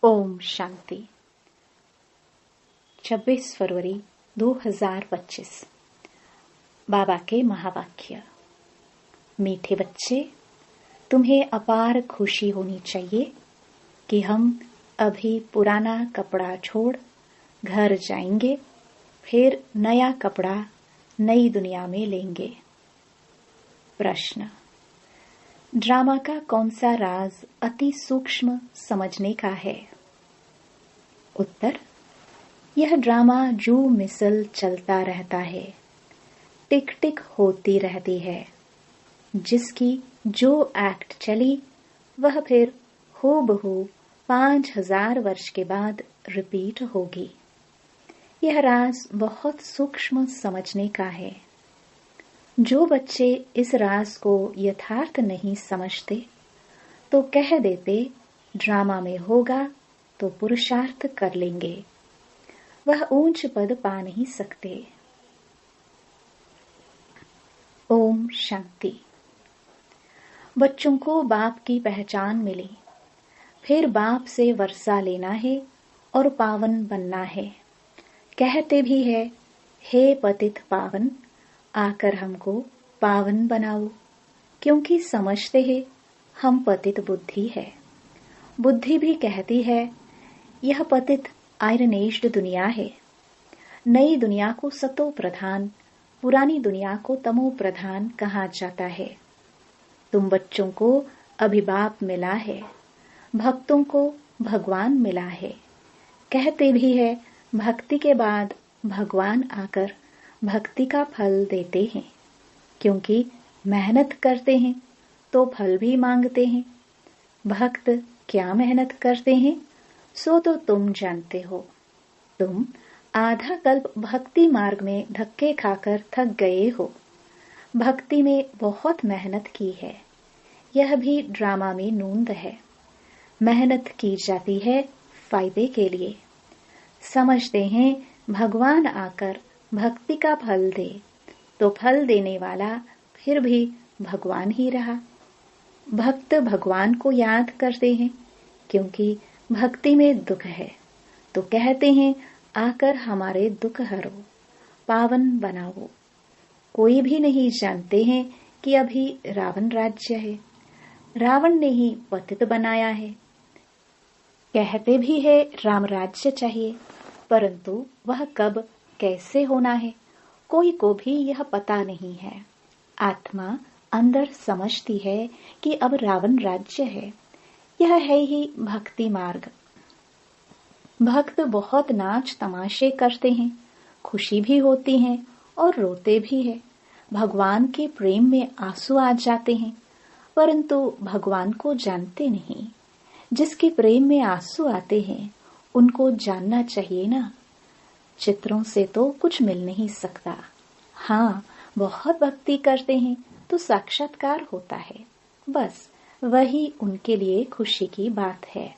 ओम शांति। 26 फरवरी 2025। बाबा के महावाक्य। मीठे बच्चे, तुम्हें अपार खुशी होनी चाहिए कि हम अभी पुराना कपड़ा छोड़ घर जाएंगे, फिर नया कपड़ा नई दुनिया में लेंगे। प्रश्न: ड्रामा का कौन सा राज अति सूक्ष्म समझने का है? उत्तर: यह ड्रामा जो मिसल चलता रहता है, टिक टिक होती रहती है। जिसकी जो एक्ट चली वह फिर हूबहू 5000 वर्ष के बाद रिपीट होगी। यह राज बहुत सूक्ष्म समझने का है। जो बच्चे इस राज को यथार्थ नहीं समझते तो कह देते ड्रामा में होगा तो पुरुषार्थ कर लेंगे, वह ऊंच पद पा नहीं सकते। ओम शांति। बच्चों को बाप की पहचान मिली, फिर बाप से वर्षा लेना है और पावन बनना है। कहते भी है, हे पतित पावन, आकर हमको पावन बनाओ, क्योंकि समझते हैं हम पतित बुद्धि है। बुद्धि भी कहती है, यह पतित आयरनेस्ड दुनिया है। नई दुनिया को सतो प्रधान, पुरानी दुनिया को तमो प्रधान कहा जाता है। तुम बच्चों को अभिबाप मिला है, भक्तों को भगवान मिला है। कहते भी है, भक्ति के बाद भगवान आकर भक्ति का फल देते हैं, क्योंकि मेहनत करते हैं तो फल भी मांगते हैं। भक्त क्या मेहनत करते हैं सो तो तुम जानते हो। तुम आधा कल्प भक्ति मार्ग में धक्के खाकर थक गए हो। भक्ति में बहुत मेहनत की है, यह भी ड्रामा में नूंद है। मेहनत की जाती है फायदे के लिए। समझते हैं भगवान आकर भक्ति का फल दे तो फल देने वाला फिर भी भगवान ही रहा। भक्त भगवान को याद करते हैं, क्योंकि भक्ति में दुख है तो कहते हैं आकर हमारे दुख हरो, पावन बनाओ। कोई भी नहीं जानते हैं कि अभी रावण राज्य है, रावण ने ही पतित बनाया है। कहते भी है राम राज्य चाहिए, परंतु वह कब कैसे होना है कोई को भी यह पता नहीं है। आत्मा अंदर समझती है कि अब रावण राज्य है। यह है ही भक्ति मार्ग। भक्त बहुत नाच तमाशे करते हैं, खुशी भी होती है और रोते भी है। भगवान के प्रेम में आंसू आ जाते हैं, परंतु भगवान को जानते नहीं। जिसके प्रेम में आंसू आते हैं उनको जानना चाहिए ना। चित्रों से तो कुछ मिल नहीं सकता। हाँ, बहुत भक्ति करते हैं तो साक्षात्कार होता है, बस वही उनके लिए खुशी की बात है।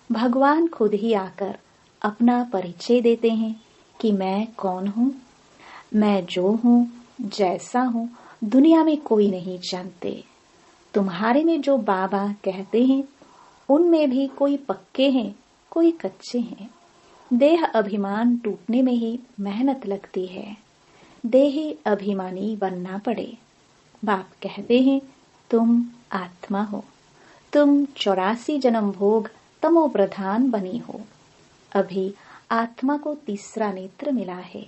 भगवान खुद ही आकर अपना परिचय देते हैं कि मैं कौन हूँ। मैं जो हूँ, जैसा हूँ, दुनिया में कोई नहीं जानते। तुम्हारे में जो बाबा कहते हैं उनमें भी कोई पक्के हैं, कोई कच्चे हैं। देह अभिमान टूटने में ही मेहनत लगती है, देही अभिमानी बनना पड़े। बाप कहते हैं तुम आत्मा हो, तुम 84 जन्म भोग तमो प्रधान बनी हो। अभी आत्मा को तीसरा नेत्र मिला है।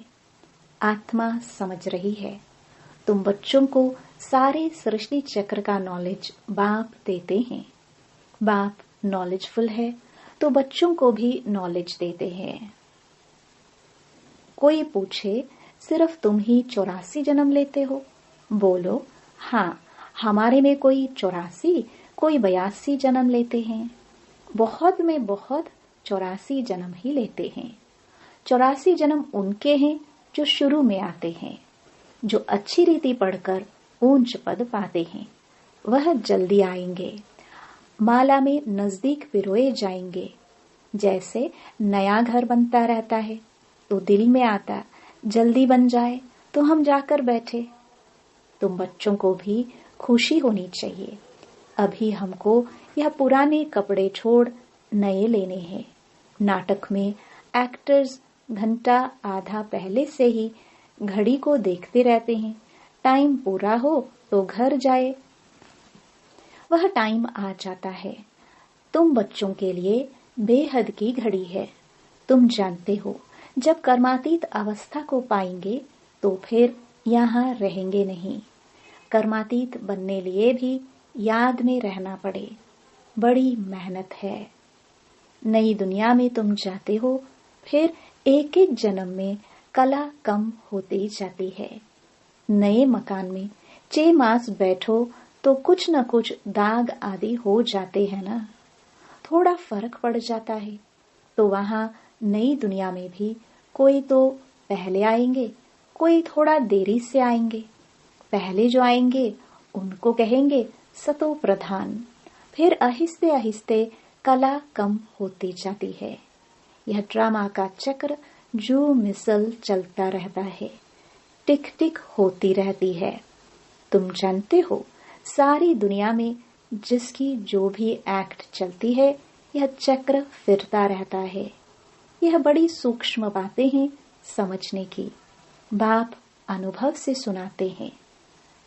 आत्मा समझ रही है। तुम बच्चों को सारे सृष्टि चक्र का नॉलेज बाप देते हैं। बाप नॉलेजफुल है तो बच्चों को भी नॉलेज देते हैं। कोई पूछे सिर्फ तुम ही 84 जन्म लेते हो? बोलो हाँ, हमारे में कोई 84, कोई 82 जन्म लेते हैं। बहुत में बहुत 84 जन्म ही लेते हैं। 84 जन्म उनके हैं जो शुरू में आते हैं, जो अच्छी रीति पढ़कर ऊंच पद पाते हैं। वह जल्दी आएंगे, माला में नजदीक पिरोए जाएंगे। जैसे नया घर बनता रहता है तो दिल में आता जल्दी बन जाए तो हम जाकर बैठे। तुम बच्चों को भी खुशी होनी चाहिए। अभी हमको यह पुराने कपड़े छोड़ नए लेने हैं। नाटक में एक्टर्स घंटा आधा पहले से ही घड़ी को देखते रहते हैं, टाइम पूरा हो तो घर जाए। वह टाइम आ जाता है। तुम बच्चों के लिए बेहद की घड़ी है। तुम जानते हो, जब कर्मातीत अवस्था को पाएंगे तो फिर यहाँ रहेंगे नहीं। कर्मातीत बनने लिए भी याद में रहना पड़े, बड़ी मेहनत है। नई दुनिया में तुम जाते हो, फिर एक एक जन्म में कला कम होती जाती है। नए मकान में 6 मास बैठो तो कुछ न कुछ दाग आदि हो जाते हैं ना, थोड़ा फर्क पड़ जाता है। तो वहां नई दुनिया में भी कोई तो पहले आएंगे, कोई थोड़ा देरी से आएंगे। पहले जो आएंगे उनको कहेंगे सतो प्रधान। फिर आहिस्ते आहिस्ते कला कम होती जाती है। यह ड्रामा का चक्र जो मिसल चलता रहता है, टिक टिक होती रहती है। तुम जानते हो, सारी दुनिया में जिसकी जो भी एक्ट चलती है, यह चक्र फिरता रहता है। यह बड़ी सूक्ष्म बातें हैं समझने की। बाप अनुभव से सुनाते हैं।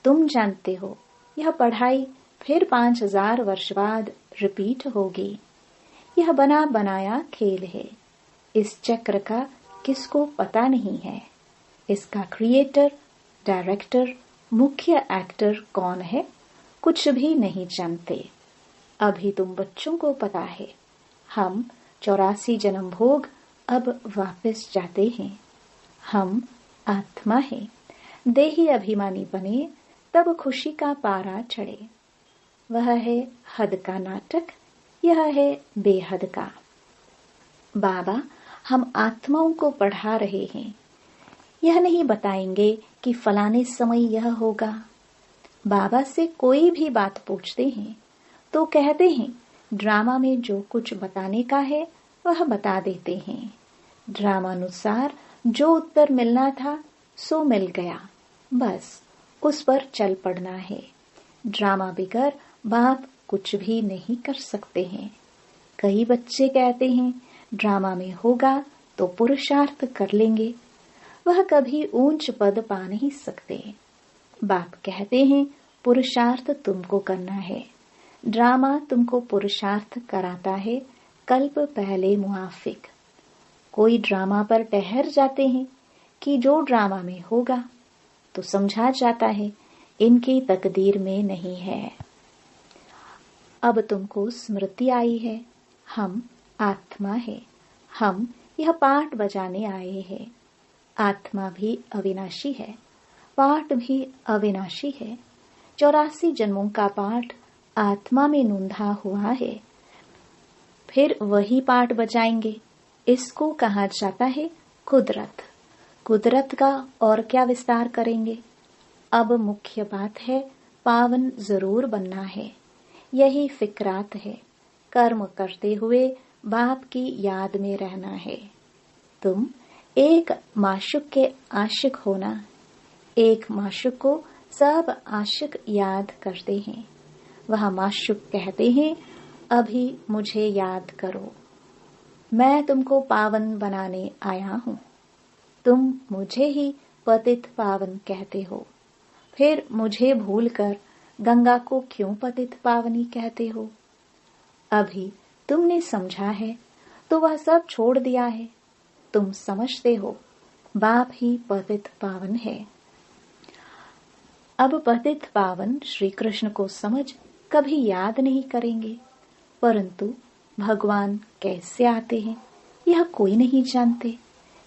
तुम जानते हो, यह पढ़ाई फिर 5000 वर्ष बाद रिपीट होगी। यह बना बनाया खेल है। इस चक्र का किसको पता नहीं है। इसका क्रिएटर, डायरेक्टर, मुख्य एक्टर कौन है, कुछ भी नहीं जानते। अभी तुम बच्चों को पता है। हम 84 जन्म भोग अब वापस जाते हैं। हम आत्मा है। देही अभिमानी बने तब खुशी का पारा चढ़े। वह है हद का नाटक, यह है बेहद का। बाबा हम आत्माओं को पढ़ा रहे हैं। यह नहीं बताएंगे कि फलाने समय यह होगा। बाबा से कोई भी बात पूछते हैं तो कहते हैं ड्रामा में जो कुछ बताने का है वह बता देते हैं। ड्रामानुसार जो उत्तर मिलना था सो मिल गया, बस उस पर चल पड़ना है। ड्रामा बिगर बाप कुछ भी नहीं कर सकते हैं। कई बच्चे कहते हैं ड्रामा में होगा तो पुरुषार्थ कर लेंगे। वह कभी ऊंच पद पा नहीं सकते। बाप कहते हैं पुरुषार्थ तुमको करना है। ड्रामा तुमको पुरुषार्थ कराता है कल्प पहले मुआफिक। कोई ड्रामा पर ठहर जाते हैं कि जो ड्रामा में होगा, तो समझा जाता है इनकी तकदीर में नहीं है। अब तुमको स्मृति आई है, हम आत्मा है। हम यह पाठ बजाने आए हैं। आत्मा भी अविनाशी है, पाठ भी अविनाशी है। 84 जन्मों का पाठ आत्मा में नूंधा हुआ है। फिर वही पाठ बजाएंगे। इसको कहा जाता है कुदरत। कुदरत का और क्या विस्तार करेंगे। अब मुख्य बात है पावन जरूर बनना है। यही फिक्रात है। कर्म करते हुए बाप की याद में रहना है। तुम एक माशुक के आशिक होना। एक माशुक को सब आशिक याद करते हैं। वह माशुक कहते हैं अभी मुझे याद करो, मैं तुमको पावन बनाने आया हूँ। तुम मुझे ही पतित पावन कहते हो, फिर मुझे भूलकर गंगा को क्यों पतित पावनी कहते हो। अभी तुमने समझा है तो वह सब छोड़ दिया है। तुम समझते हो बाप ही पतित पावन है। अब पतित पावन श्री कृष्ण को समझ कभी याद नहीं करेंगे, परंतु भगवान कैसे आते हैं यह कोई नहीं जानते।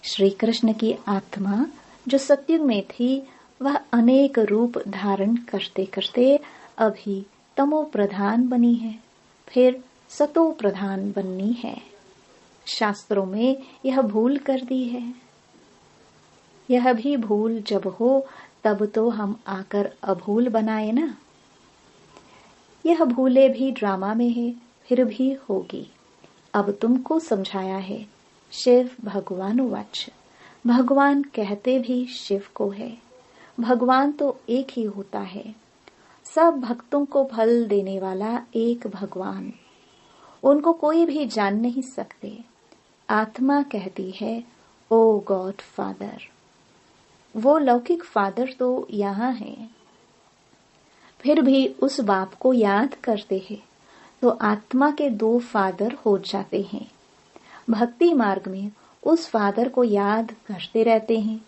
श्री कृष्ण की आत्मा जो सत्युग में थी, वह अनेक रूप धारण करते करते अभी तमो प्रधान बनी है, फिर सतो प्रधान बननी है। शास्त्रों में यह भूल कर दी है। यह भी भूल जब हो तब तो हम आकर अभूल बनाए ना। यह भूले भी ड्रामा में है, फिर भी होगी। अब तुमको समझाया है। शिव भगवान वाच। भगवान कहते भी शिव को है। भगवान तो एक ही होता है। सब भक्तों को फल देने वाला एक भगवान। उनको कोई भी जान नहीं सकते। आत्मा कहती है, ओ गॉड फादर। वो लौकिक फादर तो यहाँ है, फिर भी उस बाप को याद करते हैं तो आत्मा के 2 फादर हो जाते हैं। भक्ति मार्ग में उस फादर को याद करते रहते हैं।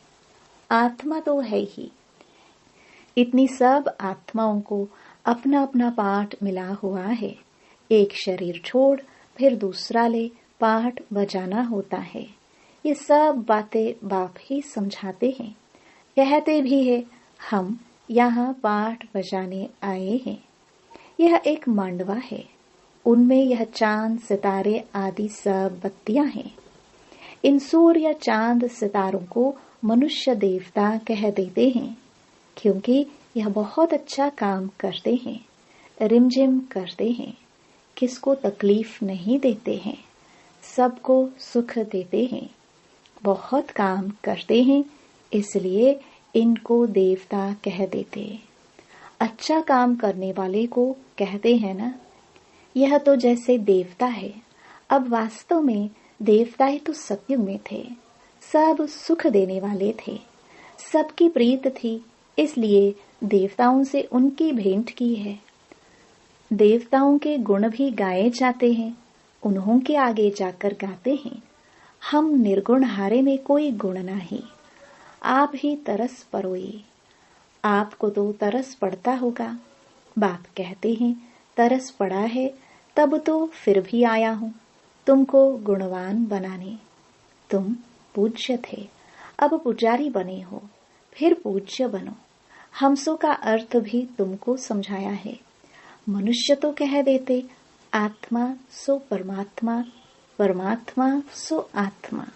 आत्मा तो है ही। इतनी सब आत्माओं को अपना अपना पाठ मिला हुआ है। एक शरीर छोड़ फिर दूसरा ले पाठ बजाना होता है। ये सब बातें बाप ही समझाते हैं। कहते भी है, हम यहाँ पाठ बजाने आए हैं। यह एक मांडवा है, उनमें यह चांद सितारे आदि सब बत्तियां हैं। इन सूर्य चांद सितारों को मनुष्य देवता कह देते हैं, क्योंकि यह बहुत अच्छा काम करते हैं, रिमझिम करते हैं, किसको तकलीफ नहीं देते हैं, सबको सुख देते हैं, बहुत काम करते हैं, इसलिए इनको देवता कह देते। अच्छा काम करने वाले को कहते हैं ना, यह तो जैसे देवता है। अब वास्तव में देवताएं तो सतयुग में थे, सब सुख देने वाले थे, सबकी प्रीत थी, इसलिए देवताओं से उनकी भेंट की है। देवताओं के गुण भी गाए जाते हैं, उन्हों के आगे जाकर गाते हैं, हम निर्गुण हारे में कोई गुण नहीं, आप ही तरस परोए। आपको तो तरस पड़ता होगा। बाप कहते हैं, तरस पड़ा है तब तो फिर भी आया हूँ तुमको गुणवान बनाने। तुम पूज्य थे, अब पुजारी बने हो, फिर पूज्य बनो। हमसों का अर्थ भी तुमको समझाया है। मनुष्य तो कह देते, आत्मा सो परमात्मा, परमात्मा सो आत्मा।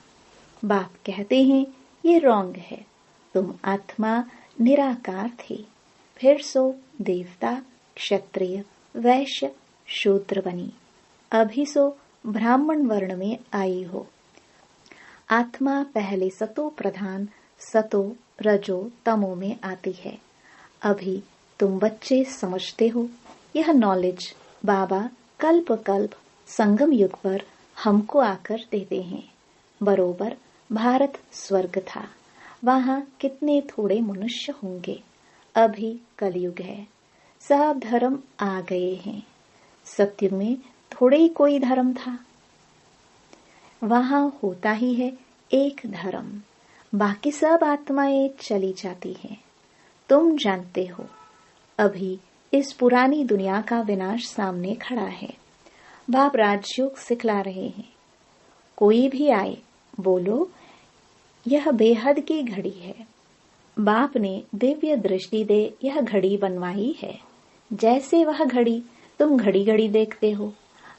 बाप कहते हैं, ये रॉन्ग है। तुम आत्मा निराकार थी, फिर सो देवता, क्षत्रिय, वैश्य, शूद्र बनी, अभी सो ब्राह्मण वर्ण में आई हो। आत्मा पहले सतो प्रधान सतो रजो तमो में आती है। अभी तुम बच्चे समझते हो। यह नॉलेज बाबा कल्प कल्प संगम युग पर हमको आकर देते हैं। बरोबर भारत स्वर्ग था, वहाँ कितने थोड़े मनुष्य होंगे। अभी कलयुग है, सब धर्म आ गए हैं। सत्युग में थोड़े ही कोई धर्म था। वहाँ होता ही है एक धर्म, बाकी सब आत्माएं चली जाती हैं। तुम जानते हो, अभी इस पुरानी दुनिया का विनाश सामने खड़ा है। बाप राजयोग सिखला रहे हैं। कोई भी आए, बोलो यह बेहद की घड़ी है। बाप ने दिव्य दृष्टि दे यह घड़ी बनवाई है। जैसे वह घड़ी तुम घड़ी घड़ी देखते हो,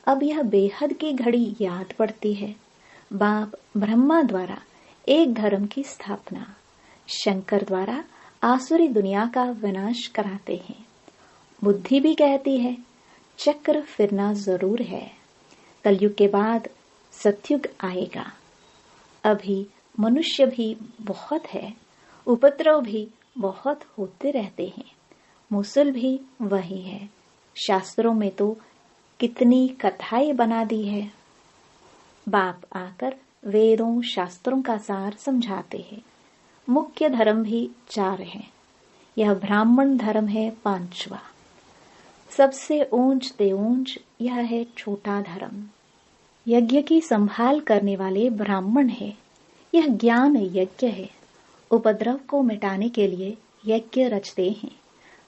अब यह बेहद की घड़ी याद पड़ती है। बाप ब्रह्मा द्वारा एक धर्म की स्थापना, शंकर द्वारा आसुरी दुनिया का विनाश कराते हैं। बुद्धि भी कहती है चक्र फिरना जरूर है। कलयुग के बाद सतयुग आएगा। अभी मनुष्य भी बहुत है, उपद्रव भी बहुत होते रहते हैं, मुसल भी वही है। शास्त्रों में तो कितनी कथाएं बना दी है। बाप आकर वेदों शास्त्रों का सार समझाते हैं। मुख्य धर्म भी 4 हैं। यह ब्राह्मण धर्म है 5वां। सबसे ऊंच ते ऊंच यह है छोटा धर्म। यज्ञ की संभाल करने वाले ब्राह्मण है। यह ज्ञान यज्ञ है। उपद्रव को मिटाने के लिए यज्ञ रचते हैं।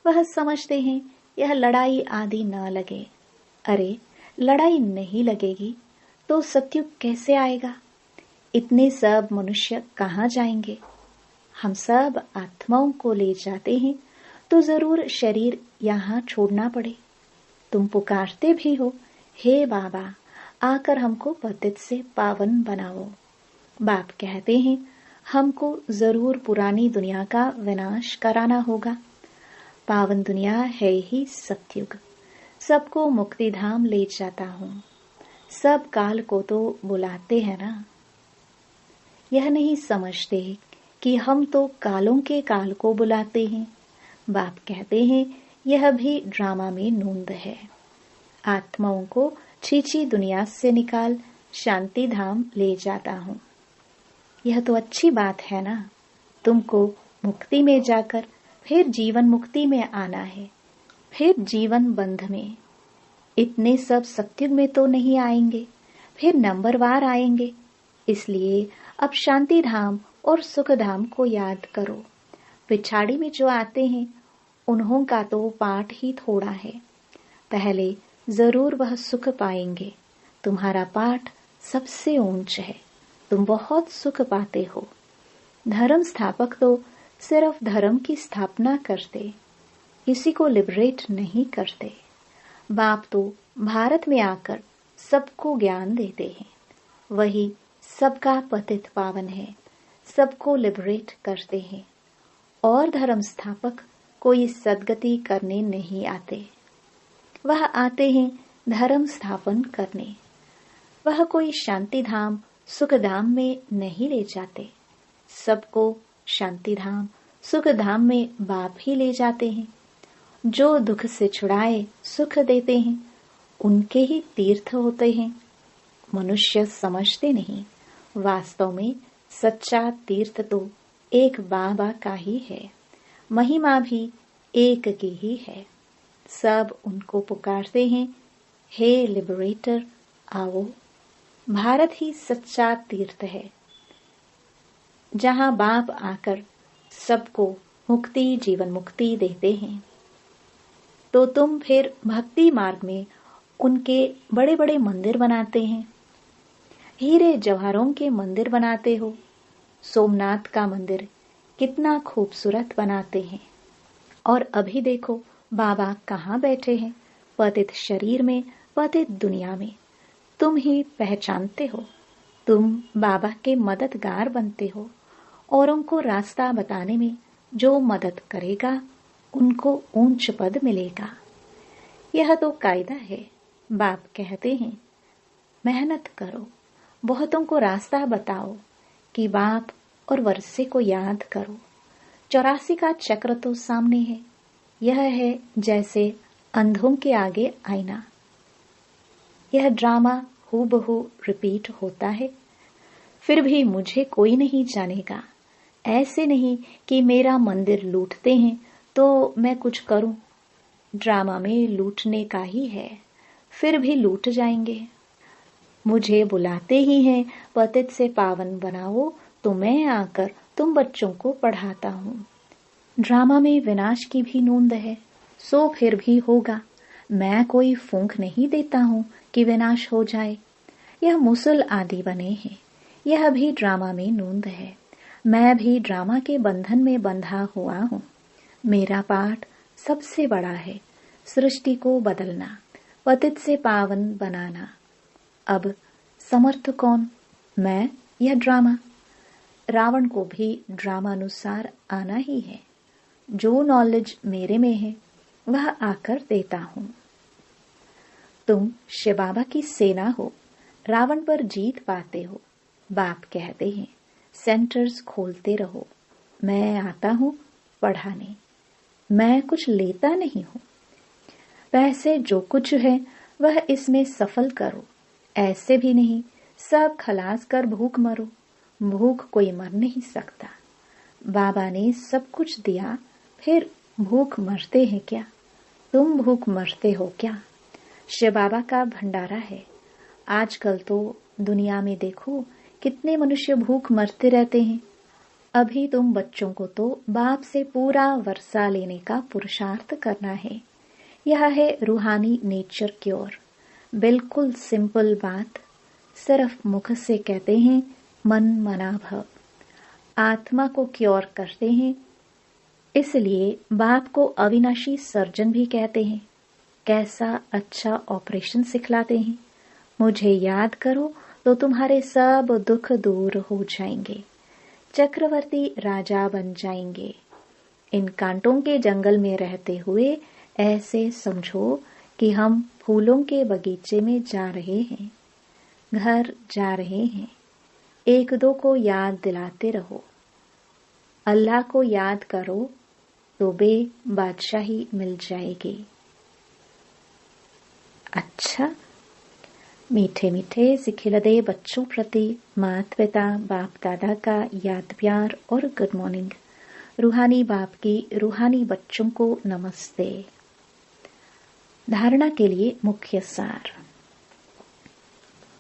वह समझते हैं यह लड़ाई आदि न लगे। अरे लड़ाई नहीं लगेगी तो सतयुग कैसे आएगा? इतने सब मनुष्य कहाँ जाएंगे? हम सब आत्माओं को ले जाते हैं तो जरूर शरीर यहाँ छोड़ना पड़े। तुम पुकारते भी हो, हे बाबा आकर हमको पतित से पावन बनाओ। बाप कहते हैं हमको जरूर पुरानी दुनिया का विनाश कराना होगा। पावन दुनिया है ही सतयुग, सबको मुक्ति धाम ले जाता हूँ। सब काल को तो बुलाते हैं ना। यह नहीं समझते कि हम तो कालों के काल को बुलाते हैं। बाप कहते हैं यह भी ड्रामा में नूंद है। आत्माओं को छीछी दुनिया से निकाल शांति धाम ले जाता हूँ। यह तो अच्छी बात है ना। तुमको मुक्ति में जाकर फिर जीवन मुक्ति में आना है, फिर जीवन बंध में। इतने सब सत्युग में तो नहीं आएंगे, फिर नंबरवार आएंगे। इसलिए अब शांति धाम और सुख धाम को याद करो। पिछाड़ी में जो आते हैं उन्हों का तो पाठ ही थोड़ा है। पहले जरूर वह सुख पाएंगे। तुम्हारा पाठ सबसे ऊंच है, तुम बहुत सुख पाते हो। धर्म स्थापक तो सिर्फ धर्म की स्थापना करते, किसी को लिबरेट नहीं करते। बाप तो भारत में आकर सबको ज्ञान देते हैं। वही सबका पतित पावन है, सबको लिबरेट करते हैं। और धर्म स्थापक कोई सद्गति करने नहीं आते, वह आते हैं धर्म स्थापन करने। वह कोई शांति धाम सुख धाम में नहीं ले जाते। सबको शांति धाम सुख धाम में बाप ही ले जाते हैं। जो दुख से छुड़ाए सुख देते हैं उनके ही तीर्थ होते हैं। मनुष्य समझते नहीं, वास्तव में सच्चा तीर्थ तो एक बाबा का ही है। महिमा भी एक की ही है। सब उनको पुकारते हैं, हे लिबरेटर आओ। भारत ही सच्चा तीर्थ है, जहां बाप आकर सबको मुक्ति जीवन मुक्ति देते हैं। तो तुम फिर भक्ति मार्ग में उनके बड़े बड़े मंदिर बनाते हैं, हीरे जवाहरों के मंदिर बनाते हो। सोमनाथ का मंदिर कितना खूबसूरत बनाते हैं। और अभी देखो बाबा कहाँ बैठे हैं, पतित शरीर में, पतित दुनिया में। तुम ही पहचानते हो, तुम बाबा के मददगार बनते हो। औरों को रास्ता बताने में जो मदद करेगा उनको ऊंच पद मिलेगा। यह तो कायदा है। बाप कहते हैं मेहनत करो, बहुतों को रास्ता बताओ कि बाप और वर्षे को याद करो। 84 का चक्र तो सामने है। यह है जैसे अंधों के आगे आईना। यह ड्रामा हूबहू रिपीट होता है, फिर भी मुझे कोई नहीं जानेगा। ऐसे नहीं कि मेरा मंदिर लूटते हैं तो मैं कुछ करूं। ड्रामा में लूटने का ही है, फिर भी लूट जाएंगे। मुझे बुलाते ही हैं पतित से पावन बनाओ, तो मैं आकर तुम बच्चों को पढ़ाता हूँ। ड्रामा में विनाश की भी नूंद है, सो फिर भी होगा। मैं कोई फूंक नहीं देता हूँ कि विनाश हो जाए। यह मुसल आदि बने हैं, यह भी ड्रामा में नूंद है। मैं भी ड्रामा के बंधन में बंधा हुआ हूँ। मेरा पाठ सबसे बड़ा है, सृष्टि को बदलना, पतित से पावन बनाना। अब समर्थ कौन, मैं या ड्रामा? रावण को भी ड्रामानुसार आना ही है। जो नॉलेज मेरे में है वह आकर देता हूँ। तुम शिव बाबा की सेना हो, रावण पर जीत पाते हो। बाप कहते हैं सेंटर्स खोलते रहो। मैं आता हूँ पढ़ाने, मैं कुछ लेता नहीं हूँ। पैसे जो कुछ है वह इसमें सफल करो। ऐसे भी नहीं सब खलास कर भूख मरो। भूख कोई मर नहीं सकता। बाबा ने सब कुछ दिया, फिर भूख मरते हैं क्या? तुम भूख मरते हो क्या? शिव बाबा का भंडारा है। आजकल तो दुनिया में देखो कितने मनुष्य भूख मरते रहते हैं। अभी तुम बच्चों को तो बाप से पूरा वर्षा लेने का पुरुषार्थ करना है। यह है रूहानी नेचर क्योर। बिल्कुल सिंपल बात, सिर्फ मुख से कहते हैं मन मना भव। आत्मा को क्योर करते हैं, इसलिए बाप को अविनाशी सर्जन भी कहते हैं। कैसा अच्छा ऑपरेशन सिखलाते हैं। मुझे याद करो तो तुम्हारे सब दुख दूर हो जाएंगे, चक्रवर्ती राजा बन जाएंगे। इन कांटों के जंगल में रहते हुए ऐसे समझो कि हम फूलों के बगीचे में जा रहे हैं, घर जा रहे हैं। एक दो को याद दिलाते रहो। अल्लाह को याद करो तो बादशाही मिल जाएगी। अच्छा, मीठे मीठे सिखिलदे बच्चों प्रति माता पिता बाप दादा का याद प्यार और गुड मॉर्निंग। रूहानी बाप की रूहानी बच्चों को नमस्ते। धारणा के लिए मुख्य सार।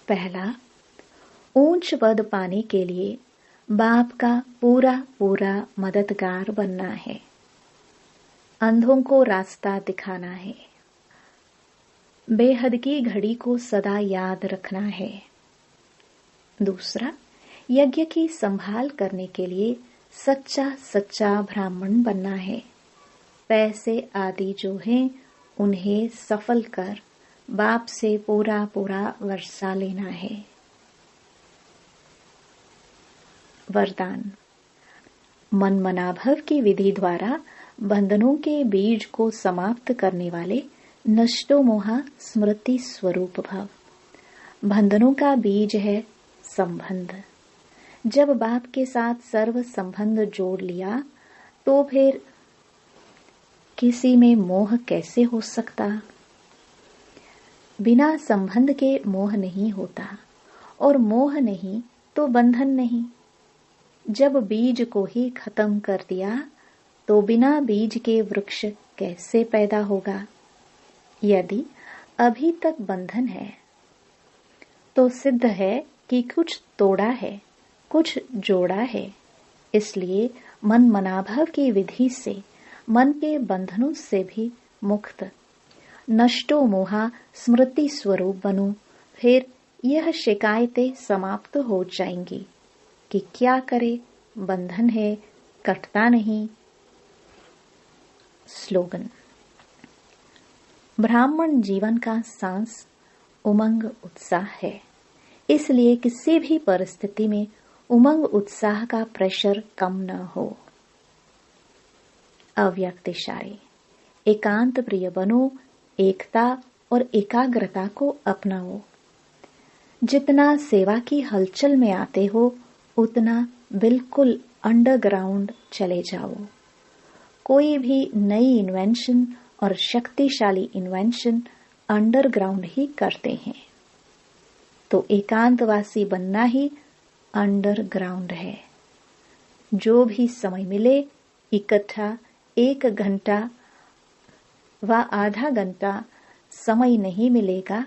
पहला, ऊंच पद पाने के लिए बाप का पूरा पूरा मददगार बनना है। अंधों को रास्ता दिखाना है। बेहद की घड़ी को सदा याद रखना है। दूसरा, यज्ञ की संभाल करने के लिए सच्चा सच्चा ब्राह्मण बनना है। पैसे आदि जो हैं उन्हें सफल कर बाप से पूरा पूरा वर्षा लेना है। वरदान। मन मनाभव की विधि द्वारा बंधनों के बीज को समाप्त करने वाले नष्टो मोहा स्मृति स्वरूप भव। बंधनों का बीज है संबंध। जब बाप के साथ सर्व संबंध जोड़ लिया तो फिर किसी में मोह कैसे हो सकता। बिना संबंध के मोह नहीं होता और मोह नहीं तो बंधन नहीं। जब बीज को ही खत्म कर दिया तो बिना बीज के वृक्ष कैसे पैदा होगा। यदि अभी तक बंधन है तो सिद्ध है कि कुछ तोड़ा है, कुछ जोड़ा है। इसलिए मन मनाभव की विधि से मन के बंधनों से भी मुक्त नष्टो मोहा स्मृति स्वरूप बनूं। फिर यह शिकायतें समाप्त हो जाएंगी कि क्या करे, बंधन है, कटता नहीं। स्लोगन। ब्राह्मण जीवन का सांस उमंग उत्साह है। इसलिए किसी भी परिस्थिति में उमंग उत्साह का प्रेशर कम न हो। अव्यक्त इशारे। एकांत प्रिय बनो, एकता और एकाग्रता को अपनाओ। जितना सेवा की हलचल में आते हो उतना बिल्कुल अंडरग्राउंड चले जाओ। कोई भी नई इन्वेंशन और शक्तिशाली इन्वेंशन अंडरग्राउंड ही करते हैं। तो एकांतवासी बनना ही अंडरग्राउंड है। जो भी समय मिले इकट्ठा 1 घंटा व आधा घंटा समय नहीं मिलेगा,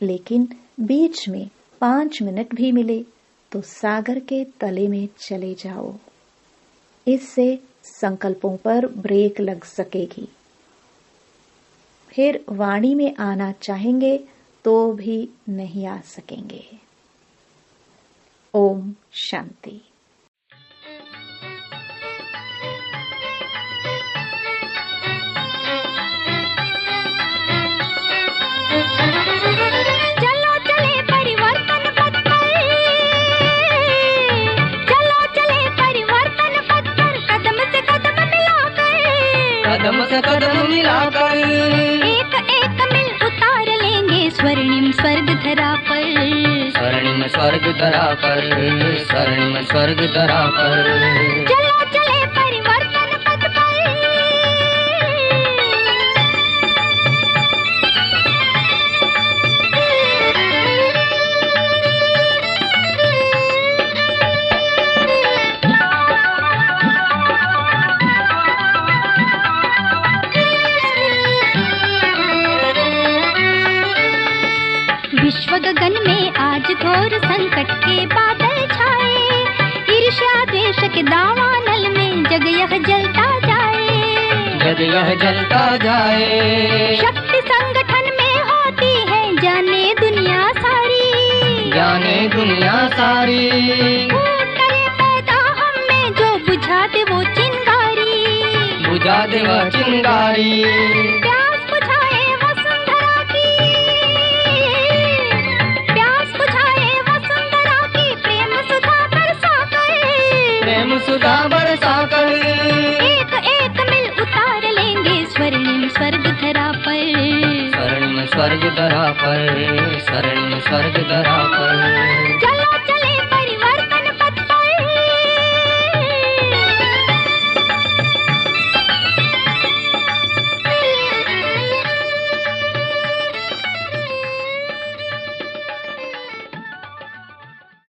लेकिन बीच में 5 मिनट भी मिले तो सागर के तले में चले जाओ। इससे संकल्पों पर ब्रेक लग सकेगी। फिर वाणी में आना चाहेंगे तो भी नहीं आ सकेंगे। ओम शांति। कदम से कदम मिलाकर एक एक मिल उतार लेंगे स्वर्णिम स्वर्ग धरा पर। स्वर्णिम स्वर्ग धरा पर, स्वर्णिम स्वर्ग धरा पर। चलो चले परिवर्तन पथ पर। विश्व गगन में आज घोर संकट के बादल छाए। ईर्ष्या द्वेष के दावानल में जग यह जलता जाए। जग यह जलता जाए। शक्ति संगठन में होती है जाने दुनिया सारी। जाने दुनिया सारी। फूट करे पैदा हम में जो बुझा दे वो चिंगारी। बुझा दे वह चिंगारी। प्यास बुझाए वसुंधरा की। प्यास बुझाए वसुंधरा की। प्रेम सुधा बरसा कर। प्रेम सुधा बरसा कर। एक एक मिल उतार लेंगे स्वर्णिम स्वर्ग धरा पर। स्वर्णिम स्वर्ग धरा पर, स्वर्णिम स्वर्ग धरा पर।